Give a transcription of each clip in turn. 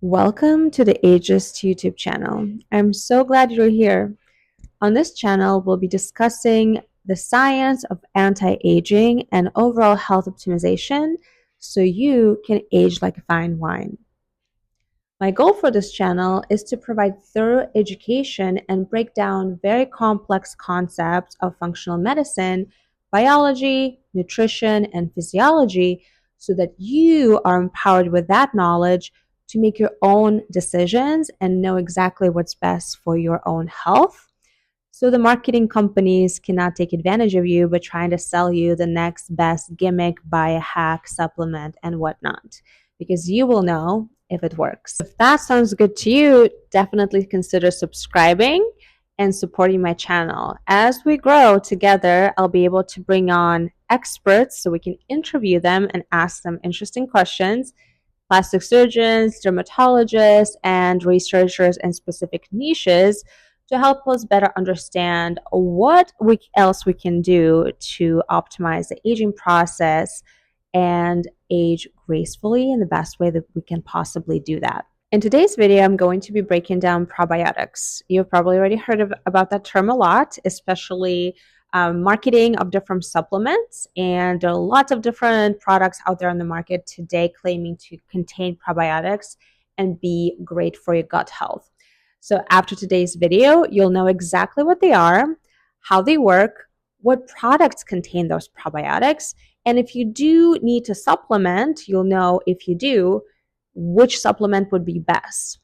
Welcome to the Ageist YouTube channel. I'm so glad you're here. On this channel, we'll be discussing the science of anti-aging and overall health optimization so you can age like a fine wine. My goal for this channel is to provide thorough education and break down very complex concepts of functional medicine, biology, nutrition, and physiology so that you are empowered with that knowledge to make your own decisions and know exactly what's best for your own health. So the marketing companies cannot take advantage of you by trying to sell you the next best gimmick, biohack, supplement, and whatnot, because you will know if it works. If that sounds good to you, definitely consider subscribing and supporting my channel. As we grow together, I'll be able to bring on experts so we can interview them and ask them interesting questions. Plastic surgeons, dermatologists, and researchers in specific niches to help us better understand what else we can do to optimize the aging process and age gracefully in the best way that we can possibly do that. In today's video, I'm going to be breaking down probiotics. You've probably already heard about that term a lot, especially marketing of different supplements. And there are lots of different products out there on the market today claiming to contain probiotics and be great for your gut health. So after today's video, you'll know exactly what they are, how they work, what products contain those probiotics, and if you do need to supplement, you'll know, if you do, which supplement would be best.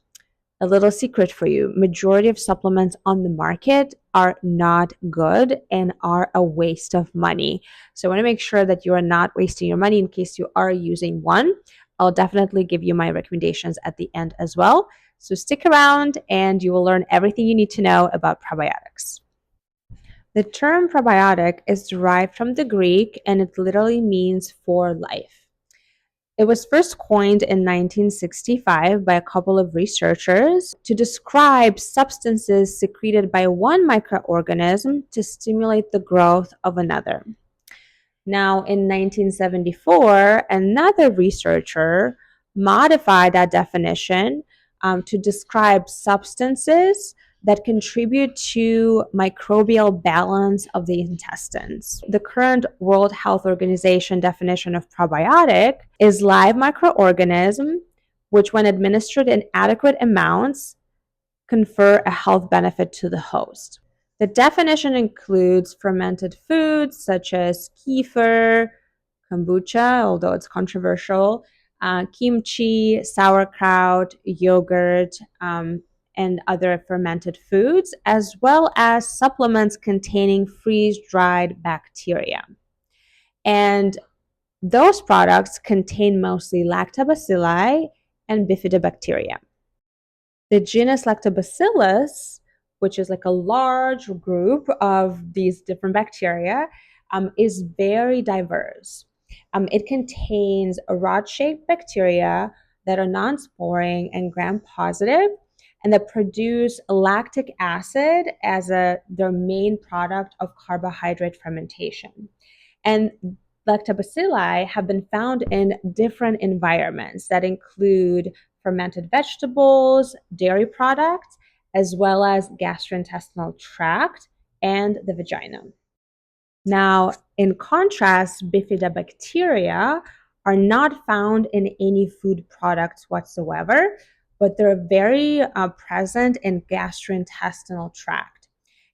A little secret for you: majority of supplements on the market are not good and are a waste of money. So I want to make sure that you are not wasting your money in case you are using one. I'll definitely give you my recommendations at the end as well. So stick around and you will learn everything you need to know about probiotics. The term probiotic is derived from the Greek and it literally means for life. It was first coined in 1965 by a couple of researchers to describe substances secreted by one microorganism to stimulate the growth of another. Now, in 1974, another researcher modified that definition to describe substances that contribute to microbial balance of the intestines. The current World Health Organization definition of probiotic is live microorganism, which when administered in adequate amounts, confer a health benefit to the host. The definition includes fermented foods such as kefir, kombucha, although it's controversial, kimchi, sauerkraut, yogurt, and other fermented foods, as well as supplements containing freeze-dried bacteria. And those products contain mostly lactobacilli and bifidobacteria. The genus Lactobacillus, which is like a large group of these different bacteria, is very diverse. It contains rod-shaped bacteria that are non-sporing and gram-positive, and that produce lactic acid as their main product of carbohydrate fermentation. And lactobacilli have been found in different environments that include fermented vegetables, dairy products, as well as gastrointestinal tract and the vagina. Now, in contrast, bifidobacteria are not found in any food products whatsoever, but they're very present in gastrointestinal tract.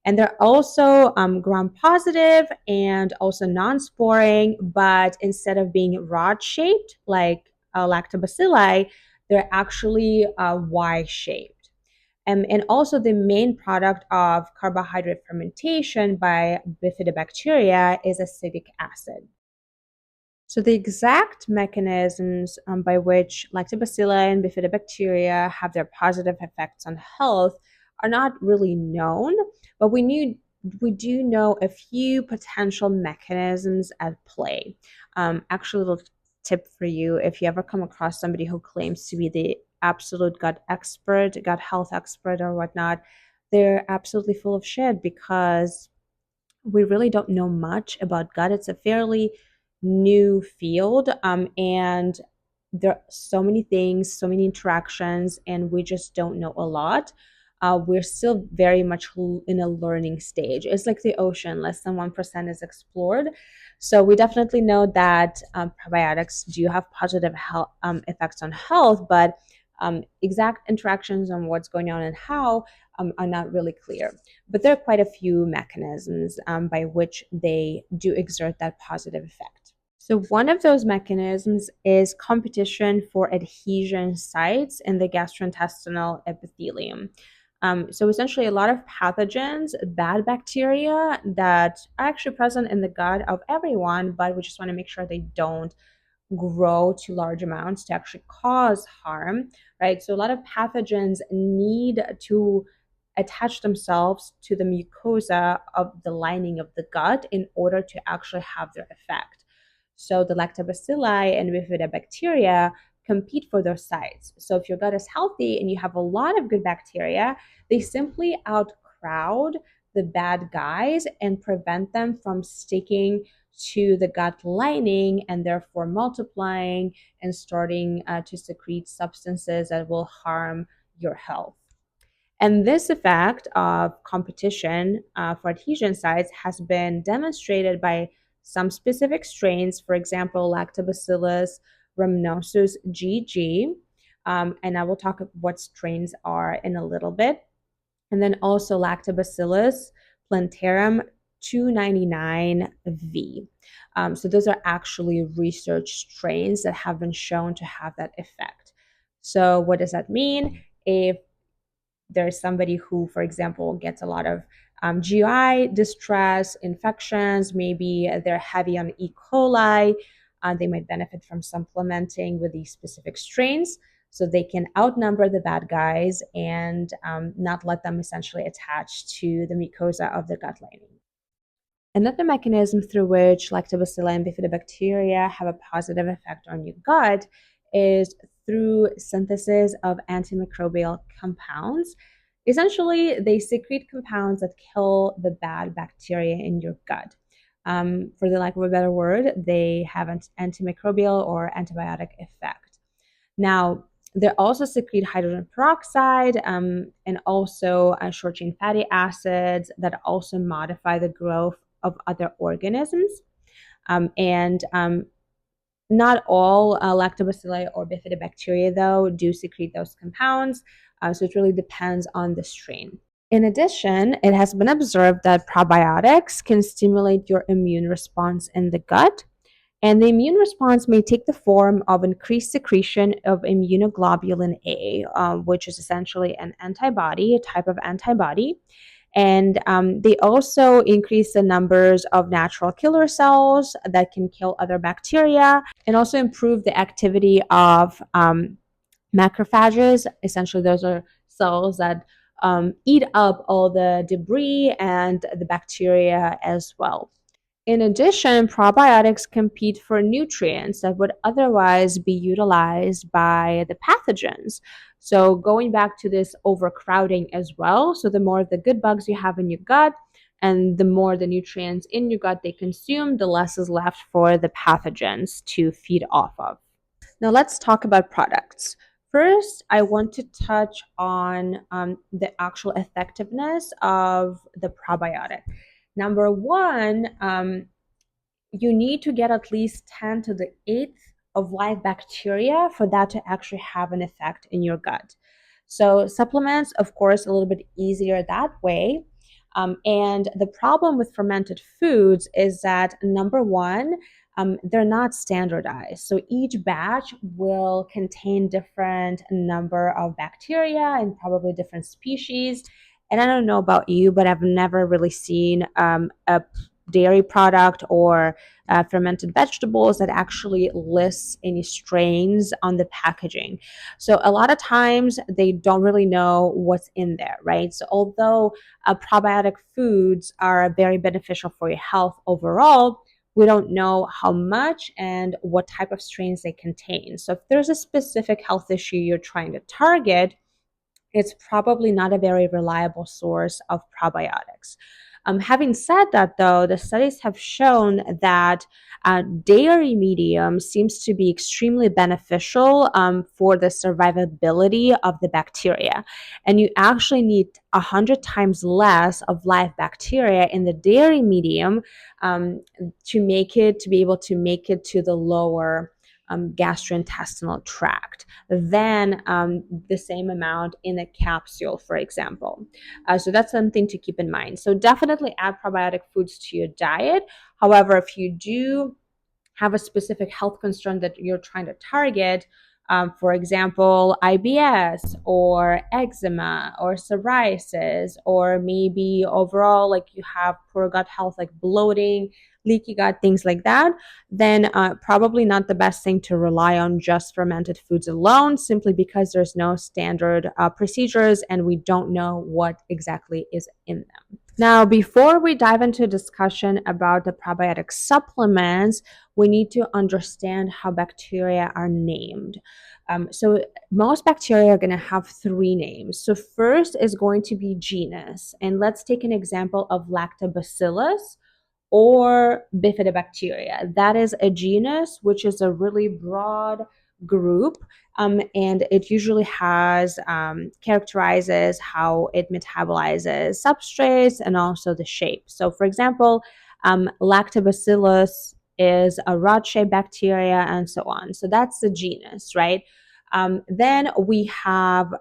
And they're also gram-positive and also non-sporing, but instead of being rod-shaped like lactobacilli, they're actually Y-shaped. And also the main product of carbohydrate fermentation by bifidobacteria is acetic acid. So the exact mechanisms by which lactobacilli and bifidobacteria have their positive effects on health are not really known, but we do know a few potential mechanisms at play. Actually, a little tip for you: if you ever come across somebody who claims to be the absolute gut expert, gut health expert or whatnot, they're absolutely full of shit, because we really don't know much about gut. It's a fairly new field, and there are so many things, so many interactions, and we just don't know a lot. We're still very much in a learning stage. It's like the ocean, less than 1% is explored. So we definitely know that probiotics do have positive health, effects on health, but exact interactions on what's going on and how are not really clear. But there are quite a few mechanisms by which they do exert that positive effect. So one of those mechanisms is competition for adhesion sites in the gastrointestinal epithelium. So essentially, a lot of pathogens, bad bacteria that are actually present in the gut of everyone, but we just want to make sure they don't grow to large amounts to actually cause harm, right? So a lot of pathogens need to attach themselves to the mucosa of the lining of the gut in order to actually have their effect. So the lactobacilli and bifidobacteria compete for those sites. So if your gut is healthy and you have a lot of good bacteria, they simply outcrowd the bad guys and prevent them from sticking to the gut lining and therefore multiplying and starting to secrete substances that will harm your health. And this effect of competition for adhesion sites has been demonstrated by some specific strains, for example, Lactobacillus rhamnosus GG. And I will talk what strains are in a little bit. And then also Lactobacillus plantarum 299V. So those are actually research strains that have been shown to have that effect. So what does that mean? If there's somebody who, for example, gets a lot of GI distress, infections, maybe they're heavy on E. coli, they might benefit from supplementing with these specific strains so they can outnumber the bad guys and not let them essentially attach to the mucosa of the gut lining. Another mechanism through which lactobacilli and bifidobacteria have a positive effect on your gut is through synthesis of antimicrobial compounds. Essentially, they secrete compounds that kill the bad bacteria in your gut. For the lack of a better word, they have an antimicrobial or antibiotic effect. Now, they also secrete hydrogen peroxide and also short chain fatty acids that also modify the growth of other organisms. And not all lactobacilli or bifidobacteria, though, do secrete those compounds. So it really depends on the strain. In addition, it has been observed that probiotics can stimulate your immune response in the gut. And the immune response may take the form of increased secretion of immunoglobulin A, which is essentially an antibody, a type of antibody. And they also increase the numbers of natural killer cells that can kill other bacteria and also improve the activity of macrophages. Essentially, those are cells that eat up all the debris and the bacteria as well. In addition, probiotics compete for nutrients that would otherwise be utilized by the pathogens. So, going back to this overcrowding as well. So, the more of the good bugs you have in your gut, and the more the nutrients in your gut they consume, the less is left for the pathogens to feed off of. Now, let's talk about products. First, I want to touch on the actual effectiveness of the probiotic. Number one, you need to get at least 10 to the 8th of live bacteria for that to actually have an effect in your gut. So supplements, of course, a little bit easier that way. And the problem with fermented foods is that number one, they're not standardized. So each batch will contain different number of bacteria and probably different species. And I don't know about you, but I've never really seen a dairy product or fermented vegetables that actually lists any strains on the packaging. So a lot of times they don't really know what's in there, right? So although probiotic foods are very beneficial for your health overall, we don't know how much and what type of strains they contain. So if there's a specific health issue you're trying to target, it's probably not a very reliable source of probiotics. Having said that, though, the studies have shown that dairy medium seems to be extremely beneficial for the survivability of the bacteria. And you actually need 100 times less of live bacteria in the dairy medium to be able to make it to the lower gastrointestinal tract than the same amount in a capsule, for example. So that's something to keep in mind. So definitely add probiotic foods to your diet. However, if you do have a specific health concern that you're trying to target, for example, IBS or eczema or psoriasis, or maybe overall, like you have poor gut health, like bloating, leaky gut, things like that, then probably not the best thing to rely on just fermented foods alone, simply because there's no standard procedures and we don't know what exactly is in them. Now, before we dive into a discussion about the probiotic supplements, we need to understand how bacteria are named. So most bacteria are going to have three names. So first is going to be genus. And let's take an example of lactobacillus or bifidobacteria. That is a genus, which is a really broad group, and it usually has characterizes how it metabolizes substrates and also the shape. So, for example, lactobacillus is a rod-shaped bacteria, and so on. So that's the genus, right? Then we have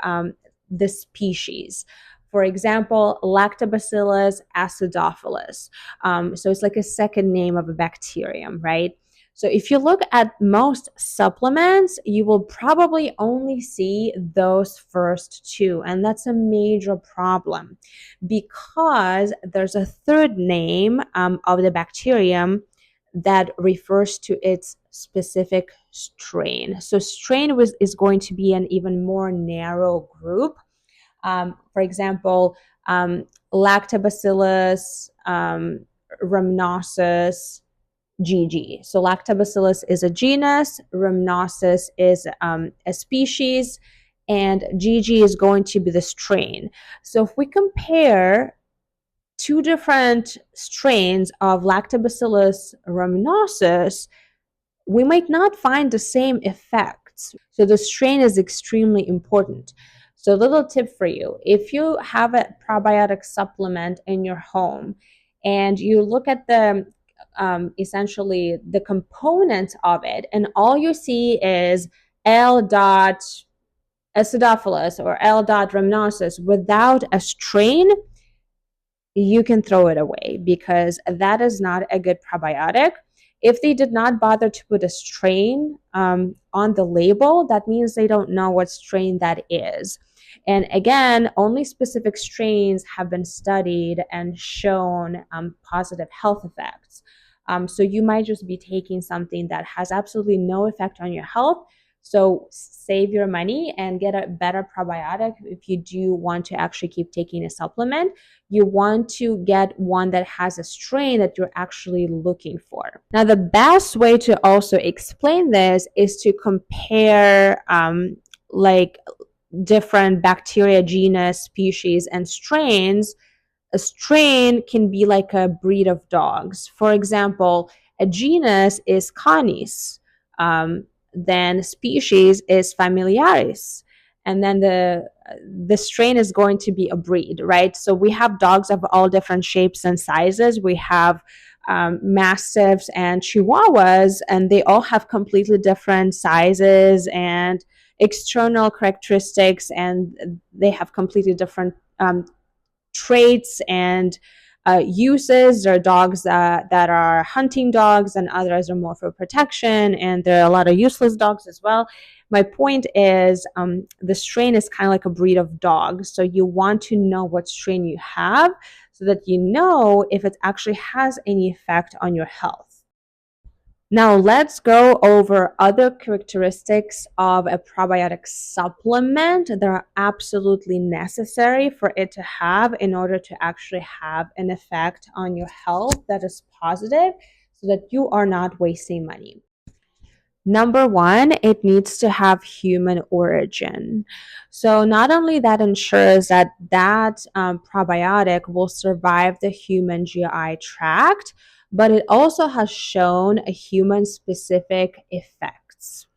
the species. For example, Lactobacillus acidophilus. So it's like a second name of a bacterium, right? So if you look at most supplements, you will probably only see those first two. And that's a major problem because there's a third name of the bacterium that refers to its specific strain. So strain is going to be an even more narrow group. For example, Lactobacillus rhamnosus GG. So Lactobacillus is a genus, rhamnosus is a species, and GG is going to be the strain. So if we compare two different strains of Lactobacillus rhamnosus, we might not find the same effects. So the strain is extremely important. So a little tip for you, if you have a probiotic supplement in your home and you look at the essentially the components of it, and all you see is L. acidophilus or L. rhamnosus without a strain, you can throw it away because that is not a good probiotic. If they did not bother to put a strain on the label, that means they don't know what strain that is. And again, only specific strains have been studied and shown positive health effects. So you might just be taking something that has absolutely no effect on your health. So save your money and get a better probiotic if you do want to actually keep taking a supplement. You want to get one that has a strain that you're actually looking for. Now, the best way to also explain this is to compare like different bacteria genus, species, and strains. A strain can be like a breed of dogs. For example, a genus is Canis, then species is Familiaris, and then the strain is going to be a breed, right? So we have dogs of all different shapes and sizes. We have mastiffs and chihuahuas, and they all have completely different sizes and external characteristics, and they have completely different traits and uses. There are dogs that are hunting dogs, and others are more for protection, and there are a lot of useless dogs as well. My point is the strain is kind of like a breed of dogs, so you want to know what strain you have so that you know if it actually has any effect on your health. Now let's go over other characteristics of a probiotic supplement that are absolutely necessary for it to have in order to actually have an effect on your health that is positive so that you are not wasting money. Number one, it needs to have human origin. So not only that ensures that probiotic will survive the human GI tract, but it also has shown a human specific effects.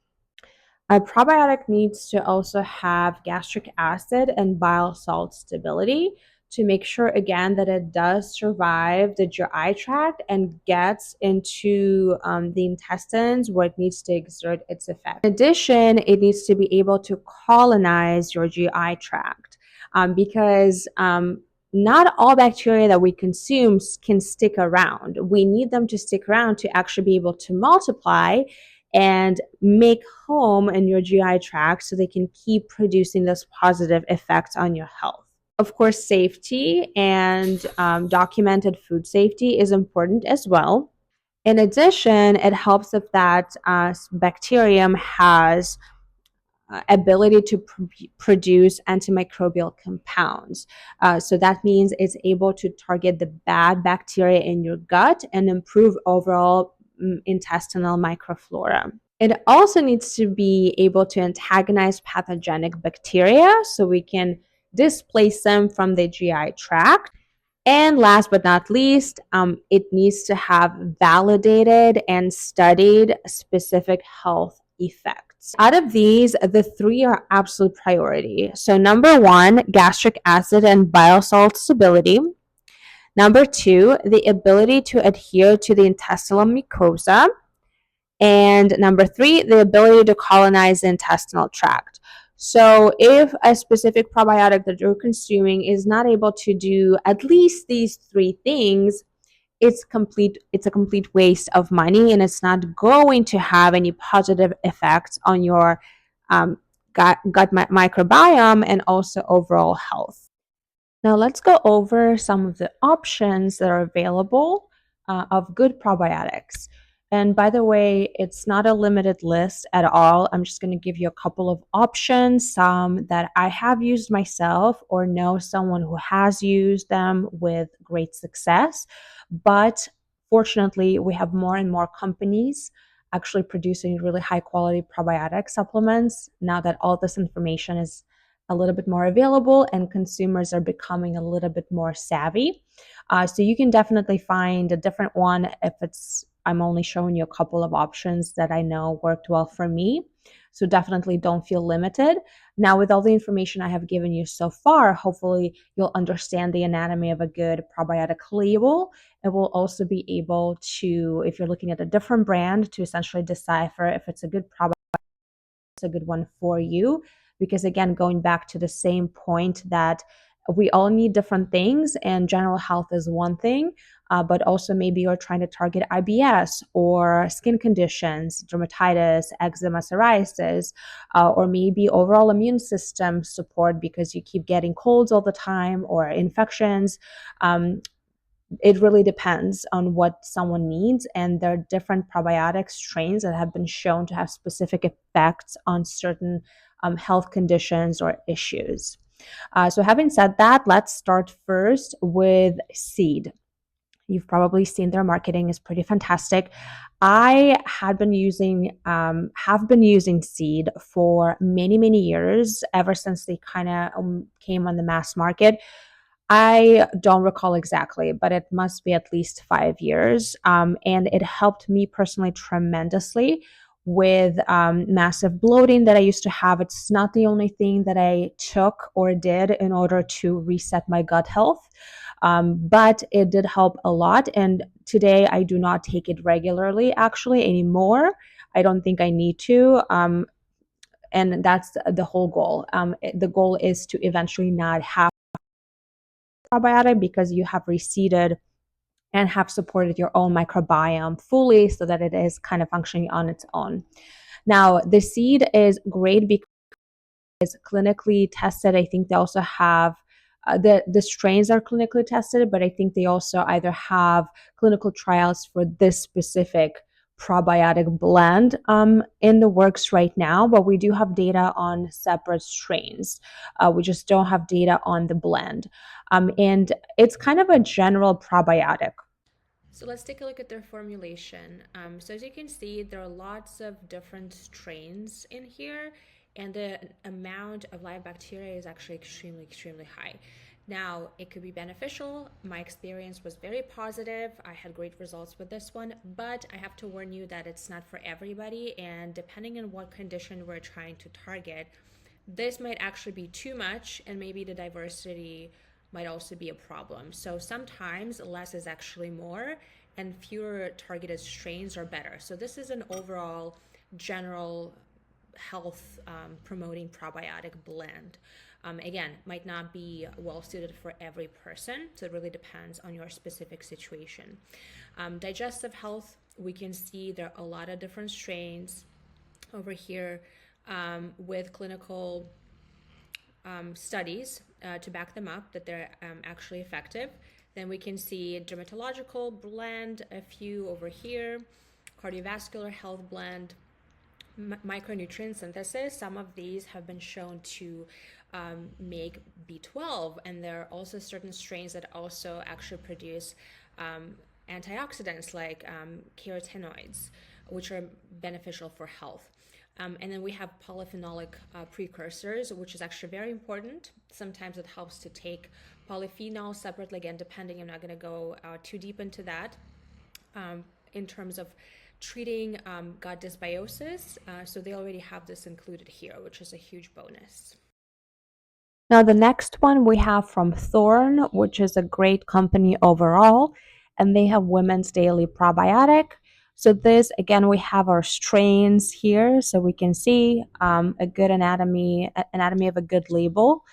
A probiotic needs to also have gastric acid and bile salt stability to make sure, again, that it does survive the GI tract and gets into the intestines where it needs to exert its effect. In addition, it needs to be able to colonize your GI tract because not all bacteria that we consume can stick around. We need them to stick around to actually be able to multiply and make home in your GI tract so they can keep producing those positive effects on your health. Of course, safety and documented food safety is important as well. In addition, it helps if that bacterium has ability to produce antimicrobial compounds. So that means it's able to target the bad bacteria in your gut and improve overall intestinal microflora. It also needs to be able to antagonize pathogenic bacteria so we can displace them from the GI tract. And last but not least, it needs to have validated and studied specific health effects. Out of these, the three are absolute priority. So, number one, gastric acid and bile salt stability. Number two, the ability to adhere to the intestinal mucosa. And number three, the ability to colonize the intestinal tract. So, if a specific probiotic that you're consuming is not able to do at least these three things, it's a complete waste of money, and it's not going to have any positive effects on your gut microbiome and also overall health. Now, let's go over some of the options that are available of good probiotics. And by the way, it's not a limited list at all. I'm just going to give you a couple of options, some that I have used myself or know someone who has used them with great success. But fortunately, we have more and more companies actually producing really high quality probiotic supplements now that all this information is a little bit more available and consumers are becoming a little bit more savvy. So you can definitely find a different one if I'm only showing you a couple of options that I know worked well for me. So definitely don't feel limited. Now, with all the information I have given you so far, hopefully you'll understand the anatomy of a good probiotic label. It will also be able to, if you're looking at a different brand, to essentially decipher if it's a good probiotic, a good one for you. Because again, going back to the same point that we all need different things, and general health is one thing, but also maybe you're trying to target IBS or skin conditions, dermatitis, eczema, psoriasis, or maybe overall immune system support because you keep getting colds all the time or infections. It really depends on what someone needs, and there are different probiotic strains that have been shown to have specific effects on certain health conditions or issues. So having said that, let's start first with seed. You've probably seen their marketing is pretty fantastic. I had been using have been using seed for many years, ever since they kind of came on the mass market. I don't recall exactly, but it must be at least 5 years. And it helped me personally tremendously with massive bloating that I used to have. It's not the only thing that I took or did in order to reset my gut health, but it did help a lot. And today I do not take it regularly actually anymore. I don't think I need to. And that's the whole goal. The goal is to eventually not have probiotic because you have reseeded and have supported your own microbiome fully so that it is kind of functioning on its own. Now, the seed is great because it's clinically tested. I think they also have the strains are clinically tested, but I think they also either have clinical trials for this specific probiotic blend in the works right now. But we do have data on separate strains. We just don't have data on the blend, and it's kind of a general probiotic. So let's take a look at their formulation. So as you can see, there are lots of different strains in here, and the amount of live bacteria is actually extremely high. Now, it could be beneficial. My experience was very positive. I had great results with this one, but I have to warn you that it's not for everybody, and depending on what condition we're trying to target, this might actually be too much, and maybe the diversity might also be a problem. So sometimes less is actually more, and fewer targeted strains are better. So this is an overall general health promoting probiotic blend. Again, might not be well suited for every person, so it really depends on your specific situation. Digestive health, we can see there are a lot of different strains over here with clinical studies to back them up that they're actually effective. Then we can see dermatological blend, a few over here, cardiovascular health blend, micronutrient synthesis. Some of these have been shown to make B12, and there are also certain strains that also actually produce antioxidants like carotenoids, which are beneficial for health. And then we have polyphenolic precursors, which is actually very important. Sometimes it helps to take polyphenols separately. Again, depending, I'm not going to go too deep into that. In terms of treating gut dysbiosis, so they already have this included here, which is a huge bonus. Now, the next one we have from Thorne, which is a great company overall, and they have Women's Daily Probiotic. So this, again, we have our strains here, so we can see a good anatomy of a good label.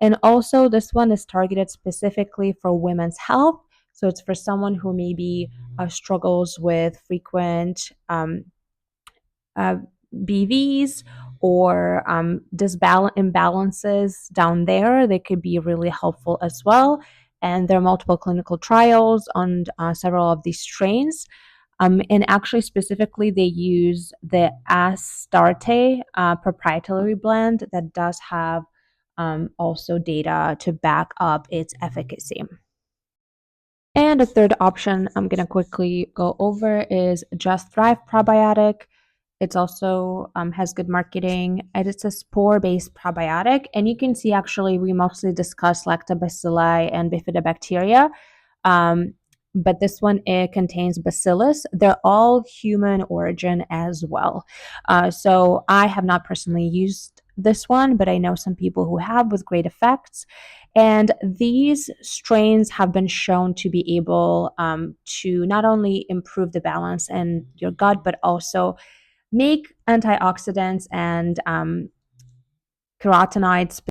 And also, this one is targeted specifically for women's health. So it's for someone who maybe struggles with frequent uh, BVs or imbalances down there. They could be really helpful as well. And there are multiple clinical trials on several of these strains. And actually, specifically, they use the Astarte proprietary blend that does have also data to back up its efficacy. And a third option I'm going to quickly go over is Just Thrive Probiotic. It's also has good marketing, and it's a spore-based probiotic. And you can see actually we mostly discuss lactobacilli and bifidobacteria, but this one it contains bacillus. They're all human origin as well. So I have not personally used this one, but I know some people who have with great effects. And these strains have been shown to be able to not only improve the balance in your gut, but also make antioxidants and carotenoids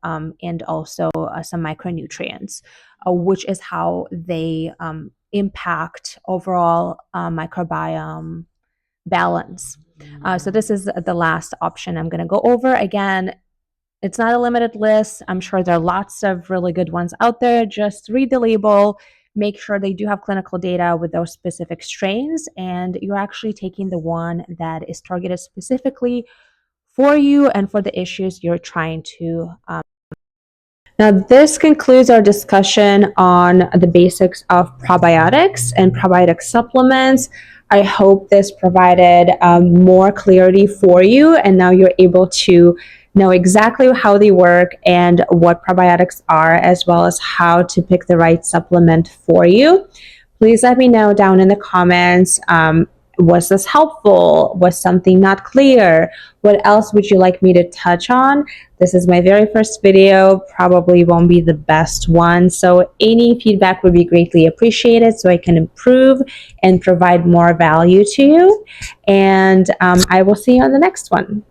and also some micronutrients, which is how they impact overall microbiome balance. So this is the last option I'm going to go over. Again, it's not a limited list. I'm sure there are lots of really good ones out there. Just read the label, make sure they do have clinical data with those specific strains, and you're actually taking the one that is targeted specifically for you and for the issues you're trying to. Now, this concludes our discussion on the basics of probiotics and probiotic supplements. I hope this provided more clarity for you, and now you're able to know exactly how they work and what probiotics are, as well as how to pick the right supplement for you. Please let me know down in the comments. Was this helpful? Was something not clear? What else would you like me to touch on? This is my very first video, probably won't be the best one. So any feedback would be greatly appreciated so I can improve and provide more value to you. And I will see you on the next one.